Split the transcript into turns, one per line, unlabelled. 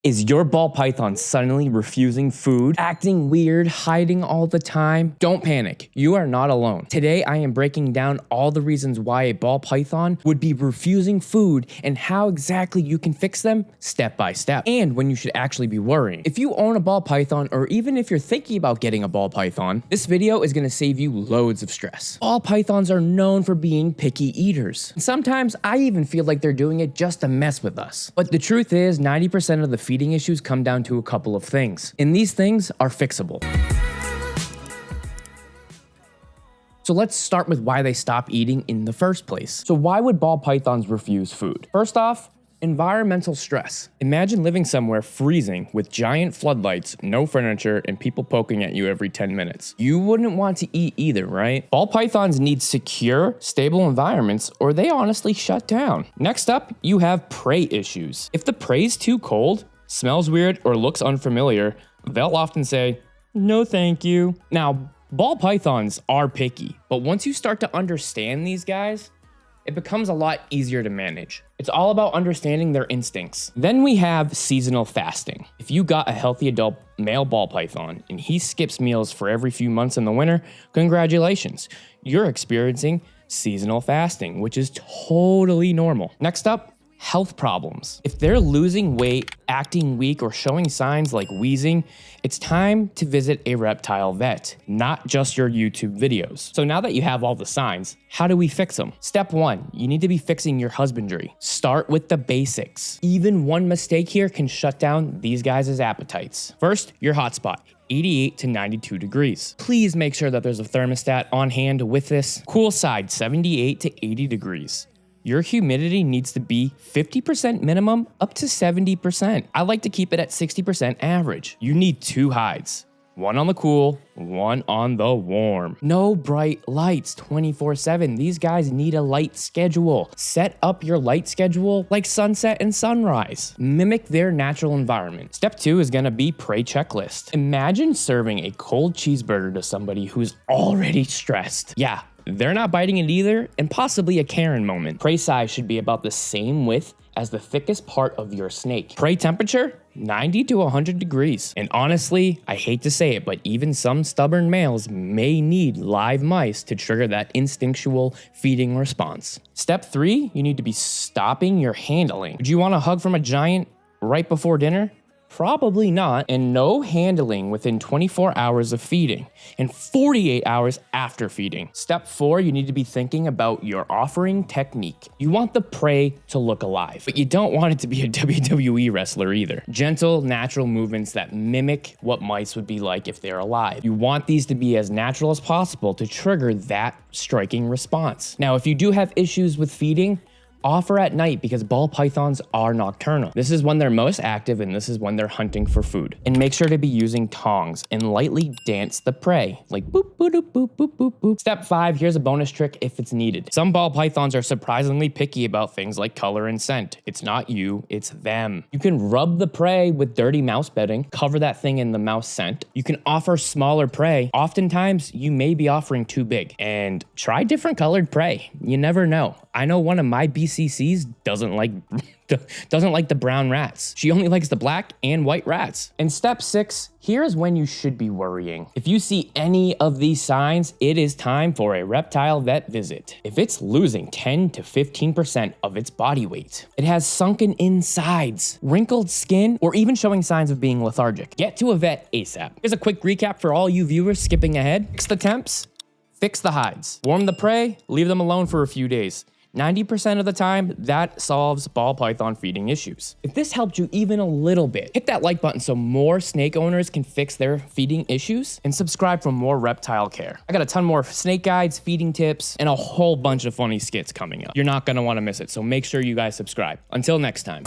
Is your ball python suddenly refusing food, acting weird, hiding all the time? Don't panic, you are not alone. Today I am breaking down all the reasons why a ball python would be refusing food and how exactly you can fix them step by step, and when you should actually be worrying. If you own a ball python, or even if you're thinking about getting a ball python, this video is going to save you loads of stress. Ball pythons are known for being picky eaters. And sometimes I even feel like they're doing it just to mess with us. But the truth is, 90% of the feeding issues come down to a couple of things, and these things are fixable. So let's start with why they stop eating in the first place. So why would ball pythons refuse food? First off, environmental stress. Imagine living somewhere freezing with giant floodlights, no furniture, and people poking at you every 10 minutes. You wouldn't want to eat either, right? Ball pythons need secure, stable environments, or they honestly shut down. Next up, you have prey issues. If the prey's too cold, smells weird, or looks unfamiliar, they'll often say, "No thank you." Now, ball pythons are picky, but once you start to understand these guys, it becomes a lot easier to manage. It's all about understanding their instincts. Then we have seasonal fasting. If you got a healthy adult male ball python and he skips meals for every few months in the winter, congratulations. You're experiencing seasonal fasting, which is totally normal. Next up, health problems. If they're losing weight, acting weak, or showing signs like wheezing, it's time to visit a reptile vet, not just your YouTube videos. So now that you have all the signs, how do we fix them? Step 1, you need to be fixing your husbandry. Start with the basics. Even one mistake here can shut down these guys' appetites. First, your hotspot. 88 to 92 degrees. Please make sure that there's a thermostat on hand with this. Cool side, 78 to 80 degrees. Your humidity needs to be 50% minimum up to 70%. I like to keep it at 60% average. You need 2 hides. One on the cool, one on the warm. No bright lights 24/7. These guys need a light schedule. Set up your light schedule like sunset and sunrise. Mimic their natural environment. Step 2 is gonna be prey checklist. Imagine serving a cold cheeseburger to somebody who's already stressed. Yeah, they're not biting it either, and possibly a Karen moment. Prey size should be about the same width as the thickest part of your snake. Prey temperature, 90 to 100 degrees. And honestly, I hate to say it, but even some stubborn males may need live mice to trigger that instinctual feeding response. Step 3, you need to be stopping your handling. Would you want a hug from a giant right before dinner? Probably not, and no handling within 24 hours of feeding and 48 hours after feeding. Step 4, you need to be thinking about your offering technique. You want the prey to look alive, but you don't want it to be a WWE wrestler either. Gentle, natural movements that mimic what mice would be like if they're alive. You want these to be as natural as possible to trigger that striking response. Now, if you do have issues with feeding, offer at night because ball pythons are nocturnal. This is when they're most active, and this is when they're hunting for food. And make sure to be using tongs and lightly dance the prey, like boop, boop, boop, boop, boop, boop, boop. Step 5, here's a bonus trick if it's needed. Some ball pythons are surprisingly picky about things like color and scent. It's not you, it's them. You can rub the prey with dirty mouse bedding, cover that thing in the mouse scent. You can offer smaller prey. Oftentimes, you may be offering too big. And try different colored prey. You never know. I know one of my BCCs doesn't like the brown rats. She only likes the black and white rats. And step 6, here's when you should be worrying. If you see any of these signs, it is time for a reptile vet visit. If it's losing 10 to 15% of its body weight, it has sunken insides, wrinkled skin, or even showing signs of being lethargic, get to a vet ASAP. Here's a quick recap for all you viewers skipping ahead. Fix the temps, fix the hides, warm the prey, leave them alone for a few days. 90% of the time, that solves ball python feeding issues. If this helped you even a little bit, hit that like button so more snake owners can fix their feeding issues, and subscribe for more reptile care. I got a ton more snake guides, feeding tips, and a whole bunch of funny skits coming up. You're not gonna wanna miss it, so make sure you guys subscribe. Until next time.